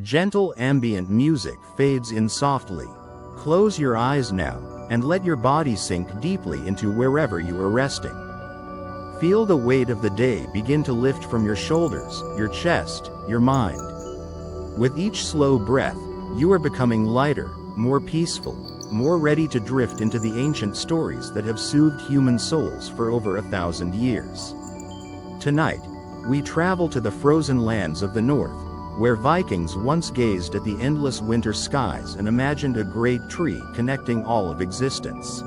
Gentle ambient music fades in softly. Close your eyes now, and let your body sink deeply into wherever you are resting. Feel the weight of the day begin to lift from your shoulders, your chest, your mind. With each slow breath, you are becoming lighter, more peaceful, more ready to drift into the ancient stories that have soothed human souls for over 1,000 years. Tonight, we travel to the frozen lands of the north, where Vikings once gazed at the endless winter skies and imagined a great tree connecting all of existence.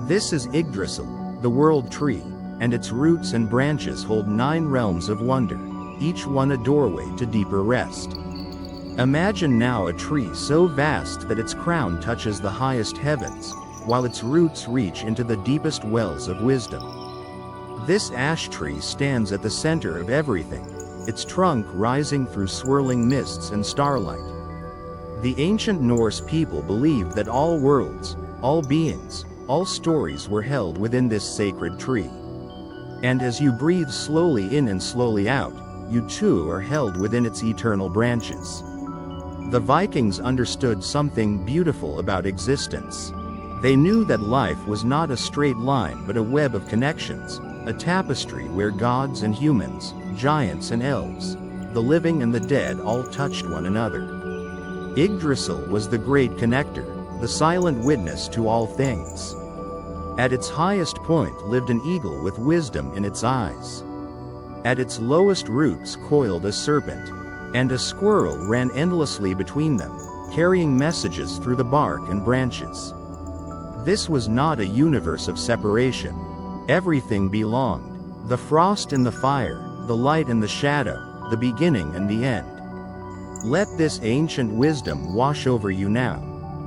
This is Yggdrasil, the World Tree, and its roots and branches hold 9 realms of wonder, each one a doorway to deeper rest. Imagine now a tree so vast that its crown touches the highest heavens, while its roots reach into the deepest wells of wisdom. This ash tree stands at the center of everything, its trunk rising through swirling mists and starlight. The ancient Norse people believed that all worlds, all beings, all stories were held within this sacred tree. And as you breathe slowly in and slowly out, you too are held within its eternal branches. The Vikings understood something beautiful about existence. They knew that life was not a straight line but a web of connections, a tapestry where gods and humans, giants and elves, the living and the dead all touched one another. Yggdrasil was the great connector, the silent witness to all things. At its highest point lived an eagle with wisdom in its eyes. At its lowest roots coiled a serpent, and a squirrel ran endlessly between them, carrying messages through the bark and branches. This was not a universe of separation. Everything belonged. The frost and the fire, the light and the shadow, the beginning and the end. Let this ancient wisdom wash over you now.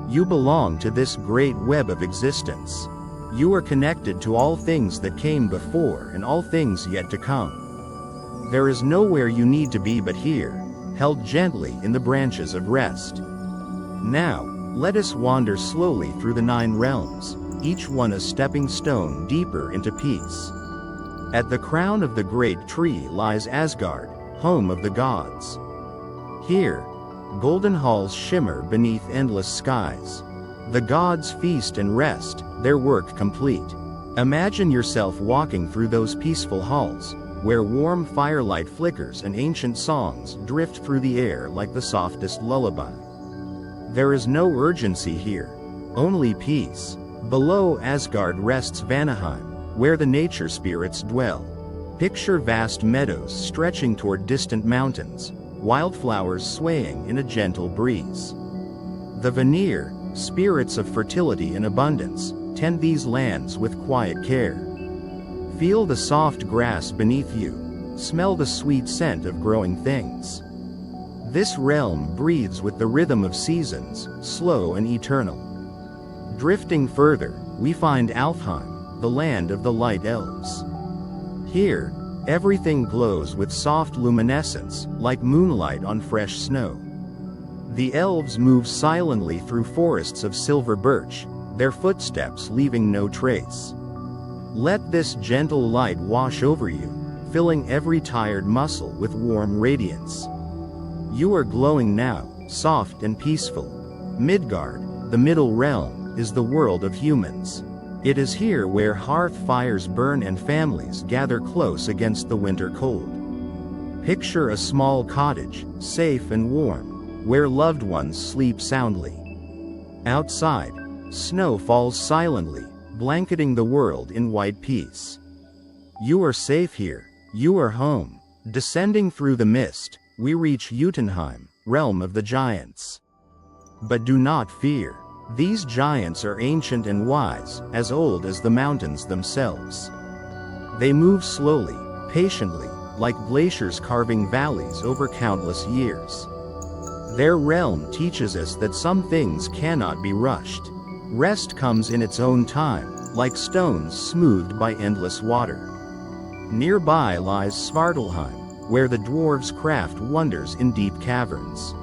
You belong to this great web of existence. You are connected to all things that came before and all things yet to come. There is nowhere you need to be but here, held gently in the branches of rest. Now, let us wander slowly through the 9 realms, each one a stepping stone deeper into peace. At the crown of the great tree lies Asgard, home of the gods. Here, golden halls shimmer beneath endless skies. The gods feast and rest, their work complete. Imagine yourself walking through those peaceful halls, where warm firelight flickers and ancient songs drift through the air like the softest lullaby. There is no urgency here, only peace. Below Asgard rests Vanaheim, where the nature spirits dwell. Picture vast meadows stretching toward distant mountains, wildflowers swaying in a gentle breeze. The Vanir, spirits of fertility and abundance, tend these lands with quiet care. Feel the soft grass beneath you, smell the sweet scent of growing things. This realm breathes with the rhythm of seasons, slow and eternal. Drifting further, we find Alfheim, the land of the light elves. Here, everything glows with soft luminescence, like moonlight on fresh snow. The elves move silently through forests of silver birch, their footsteps leaving no trace. Let this gentle light wash over you, filling every tired muscle with warm radiance. You are glowing now, soft and peaceful. Midgard, the middle realm, is the world of humans. It is here where hearth fires burn and families gather close against the winter cold. Picture a small cottage, safe and warm, where loved ones sleep soundly. Outside, snow falls silently, blanketing the world in white peace. You are safe here, you are home. Descending through the mist, we reach Jotunheim, realm of the giants. But do not fear. These giants are ancient and wise, as old as the mountains themselves. They move slowly, patiently, like glaciers carving valleys over countless years. Their realm teaches us that some things cannot be rushed. Rest comes in its own time, like stones smoothed by endless water. Nearby lies Svartalheim, where the dwarves craft wonders in deep caverns.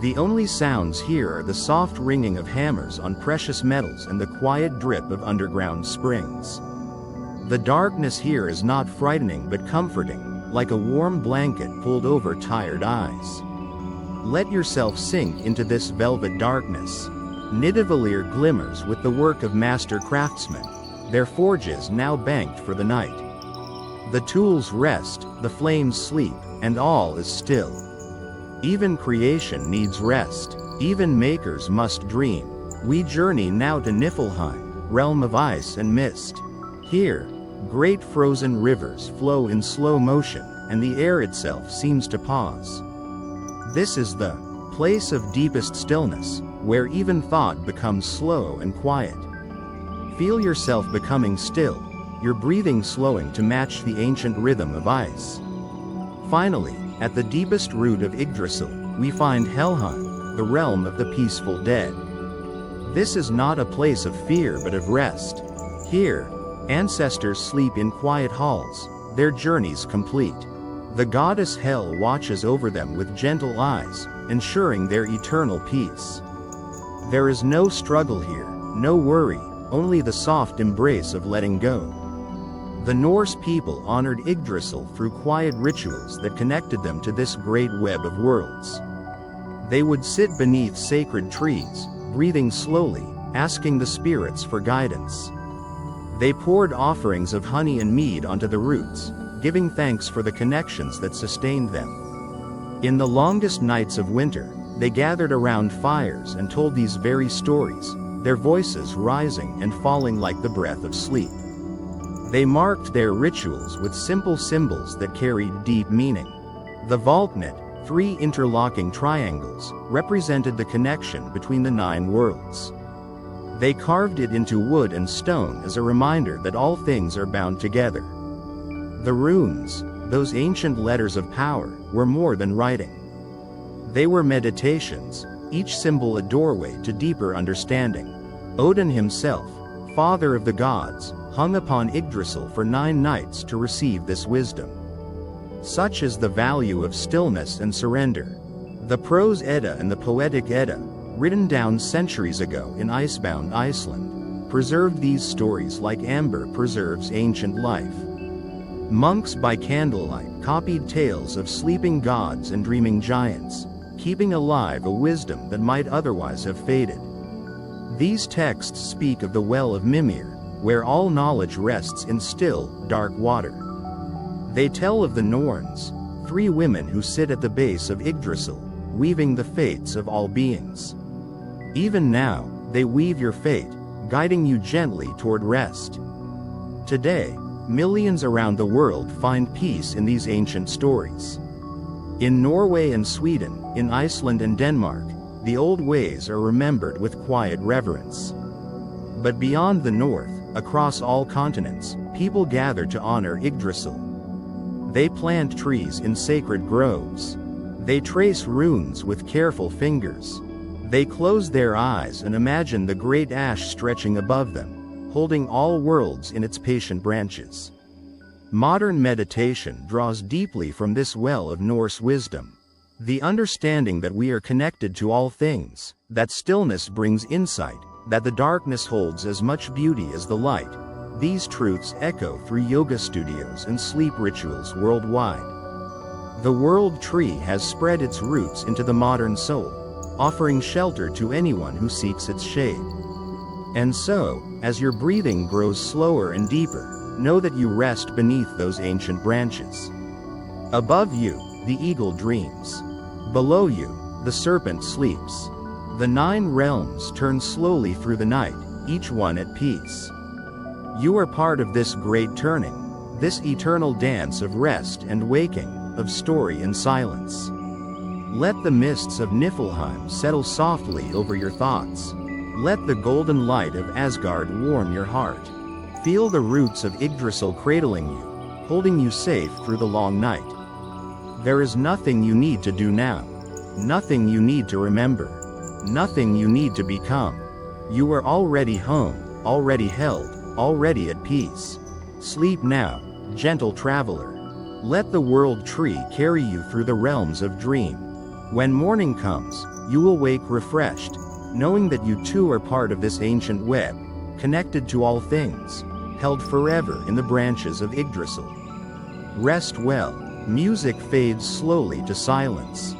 The only sounds here are the soft ringing of hammers on precious metals and the quiet drip of underground springs. The darkness here is not frightening but comforting, like a warm blanket pulled over tired eyes. Let yourself sink into this velvet darkness. Nidavellir glimmers with the work of master craftsmen, their forges now banked for the night. The tools rest, the flames sleep, and all is still. Even creation needs rest, even makers must dream. We journey now to Niflheim, realm of ice and mist. Here, great frozen rivers flow in slow motion, and the air itself seems to pause. This is the place of deepest stillness, where even thought becomes slow and quiet. Feel yourself becoming still, your breathing slowing to match the ancient rhythm of ice. Finally, at the deepest root of Yggdrasil, we find Helheim, the realm of the peaceful dead. This is not a place of fear but of rest. Here, ancestors sleep in quiet halls, their journeys complete. The goddess Hel watches over them with gentle eyes, ensuring their eternal peace. There is no struggle here, no worry, only the soft embrace of letting go. The Norse people honored Yggdrasil through quiet rituals that connected them to this great web of worlds. They would sit beneath sacred trees, breathing slowly, asking the spirits for guidance. They poured offerings of honey and mead onto the roots, giving thanks for the connections that sustained them. In the longest nights of winter, they gathered around fires and told these very stories, their voices rising and falling like the breath of sleep. They marked their rituals with simple symbols that carried deep meaning. The Valknut, 3 interlocking triangles, represented the connection between the 9 worlds. They carved it into wood and stone as a reminder that all things are bound together. The runes, those ancient letters of power, were more than writing. They were meditations, each symbol a doorway to deeper understanding. Odin himself, father of the gods, hung upon Yggdrasil for 9 nights to receive this wisdom. Such is the value of stillness and surrender. The Prose Edda and the Poetic Edda, written down centuries ago in icebound Iceland, preserved these stories like amber preserves ancient life. Monks by candlelight copied tales of sleeping gods and dreaming giants, keeping alive a wisdom that might otherwise have faded. These texts speak of the Well of Mimir, where all knowledge rests in still, dark water. They tell of the Norns, 3 women who sit at the base of Yggdrasil, weaving the fates of all beings. Even now, they weave your fate, guiding you gently toward rest. Today, millions around the world find peace in these ancient stories. In Norway and Sweden, in Iceland and Denmark, the old ways are remembered with quiet reverence. But beyond the north, across all continents, people gather to honor Yggdrasil. They plant trees in sacred groves. They trace runes with careful fingers. They close their eyes and imagine the great ash stretching above them, holding all worlds in its patient branches. Modern meditation draws deeply from this well of Norse wisdom. The understanding that we are connected to all things, that stillness brings insight, that the darkness holds as much beauty as the light. These truths echo through yoga studios and sleep rituals worldwide. The World Tree has spread its roots into the modern soul, offering shelter to anyone who seeks its shade. And so, as your breathing grows slower and deeper, know that you rest beneath those ancient branches. Above you, the eagle dreams. Below you, the serpent sleeps. The 9 realms turn slowly through the night, each one at peace. You are part of this great turning, this eternal dance of rest and waking, of story and silence. Let the mists of Niflheim settle softly over your thoughts. Let the golden light of Asgard warm your heart. Feel the roots of Yggdrasil cradling you, holding you safe through the long night. There is nothing you need to do now. Nothing you need to remember. Nothing you need to become. You are already home, already held, already at peace. Sleep now, gentle traveler. Let the World Tree carry you through the realms of dream. When morning comes, you will wake refreshed, knowing that you too are part of this ancient web, connected to all things, held forever in the branches of Yggdrasil. Rest well. Music fades slowly to silence.